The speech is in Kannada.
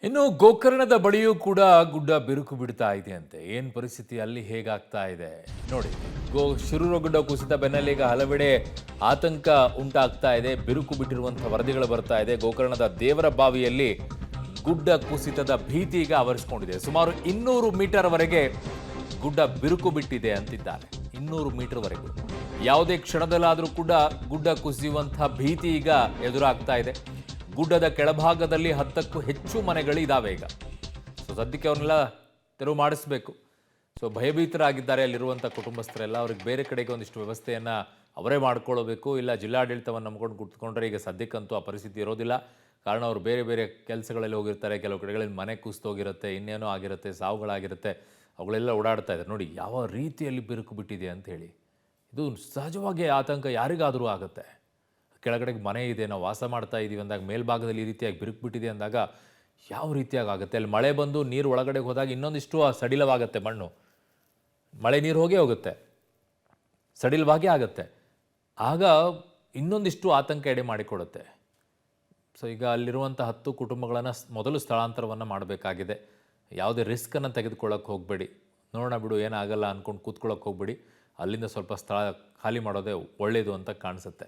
ಇನ್ನು ಗೋಕರ್ಣದ ಬಳಿಯೂ ಕೂಡ ಗುಡ್ಡ ಬಿರುಕು ಬಿಡ್ತಾ ಇದೆಯಂತೆ. ಏನು ಪರಿಸ್ಥಿತಿ ಅಲ್ಲಿ ಹೇಗಾಗ್ತಾ ಇದೆ ನೋಡಿ. ಶಿರೂರುಗುಡ್ಡ ಕುಸಿತ ಬೆನ್ನಲ್ಲೇ ಈಗ ಹಲವೆಡೆ ಆತಂಕ ಉಂಟಾಗ್ತಾ ಇದೆ. ಬಿರುಕು ಬಿಟ್ಟಿರುವಂತಹ ವರದಿಗಳು ಬರ್ತಾ ಇದೆ. ಗೋಕರ್ಣದ ದೇವರ ಬಾವಿಯಲ್ಲಿ ಗುಡ್ಡ ಕುಸಿತದ ಭೀತಿ ಈಗ ಆವರಿಸಿಕೊಂಡಿದೆ. ಸುಮಾರು 200 ಮೀಟರ್ ವರೆಗೆ ಗುಡ್ಡ ಬಿರುಕು ಬಿಟ್ಟಿದೆ ಅಂತಿದ್ದಾರೆ. 200 ಮೀಟರ್ ವರೆಗೂ ಯಾವುದೇ ಕ್ಷಣದಲ್ಲಾದರೂ ಕೂಡ ಗುಡ್ಡ ಕುಸಿಯುವಂತಹ ಭೀತಿ ಈಗ ಎದುರಾಗ್ತಾ ಇದೆ. ಗುಡ್ಡದ ಕೆಳಭಾಗದಲ್ಲಿ 10ಕ್ಕೂ ಹೆಚ್ಚು ಮನೆಗಳು ಇದಾವೆ ಈಗ. ಸದ್ಯಕ್ಕೆ ಅವ್ರನ್ನೆಲ್ಲ ತೆರವು ಮಾಡಿಸ್ಬೇಕು. ಭಯಭೀತರಾಗಿದ್ದಾರೆ ಅಲ್ಲಿರುವಂಥ ಕುಟುಂಬಸ್ಥರೆಲ್ಲ. ಅವ್ರಿಗೆ ಬೇರೆ ಕಡೆಗೆ ಒಂದಿಷ್ಟು ವ್ಯವಸ್ಥೆಯನ್ನು ಅವರೇ ಮಾಡ್ಕೊಳ್ಳಬೇಕು. ಇಲ್ಲ ಜಿಲ್ಲಾಡಳಿತವನ್ನು ನಂಬ್ಕೊಂಡು ಕೂತ್ಕೊಂಡ್ರೆ ಈಗ ಸದ್ಯಕ್ಕಂತೂ ಆ ಪರಿಸ್ಥಿತಿ ಇರೋದಿಲ್ಲ. ಕಾರಣ ಅವರು ಬೇರೆ ಬೇರೆ ಕೆಲಸಗಳಲ್ಲಿ ಹೋಗಿರ್ತಾರೆ. ಕೆಲವು ಕಡೆಗಳಲ್ಲಿ ಮನೆ ಕುಸಿದೋಗಿರುತ್ತೆ, ಇನ್ನೇನೋ ಆಗಿರುತ್ತೆ, ಸಾವುಗಳಾಗಿರುತ್ತೆ. ಅವುಗಳೆಲ್ಲ ಓಡಾಡ್ತಾ ಇದ್ದಾರೆ. ನೋಡಿ ಯಾವ ರೀತಿಯಲ್ಲಿ ಬಿರುಕು ಬಿಟ್ಟಿದೆ ಅಂತ ಹೇಳಿ. ಇದು ಸಹಜವಾಗಿ ಆತಂಕ ಯಾರಿಗಾದರೂ ಆಗುತ್ತೆ. ಕೆಳಗಡೆಗೆ ಮನೆ ಇದೆ, ನಾವು ವಾಸ ಮಾಡ್ತಾ ಇದ್ದೀವಿ ಅಂದಾಗ, ಮೇಲ್ಭಾಗದಲ್ಲಿ ಈ ರೀತಿಯಾಗಿ ಬಿರುಕು ಬಿಟ್ಟಿದೆ ಅಂದಾಗ ಯಾವ ರೀತಿಯಾಗಿ ಆಗುತ್ತೆ. ಅಲ್ಲಿ ಮಳೆ ಬಂದು ನೀರು ಒಳಗಡೆ ಹೋದಾಗ ಇನ್ನೊಂದಿಷ್ಟು ಸಡಿಲವಾಗುತ್ತೆ ಮಣ್ಣು. ಮಳೆ ನೀರು ಹೋಗುತ್ತೆ, ಸಡಿಲವಾಗಿ ಆಗುತ್ತೆ. ಆಗ ಇನ್ನೊಂದಿಷ್ಟು ಆತಂಕ ಎಡೆ ಮಾಡಿಕೊಡುತ್ತೆ. ಈಗ ಅಲ್ಲಿರುವಂಥ 10 ಕುಟುಂಬಗಳನ್ನು ಮೊದಲು ಸ್ಥಳಾಂತರವನ್ನು ಮಾಡಬೇಕಾಗಿದೆ. ಯಾವುದೇ ರಿಸ್ಕನ್ನು ತೆಗೆದುಕೊಳ್ಳೋಕೆ ಹೋಗಬೇಡಿ. ನೋಡೋಣ ಬಿಡು ಏನಾಗಲ್ಲ ಅಂದ್ಕೊಂಡು ಕೂತ್ಕೊಳ್ಳೋಕೆ ಹೋಗಬೇಡಿ. ಅಲ್ಲಿಂದ ಸ್ವಲ್ಪ ಸ್ಥಳ ಖಾಲಿ ಮಾಡೋದೇ ಒಳ್ಳೆಯದು ಅಂತ ಕಾಣಿಸುತ್ತೆ.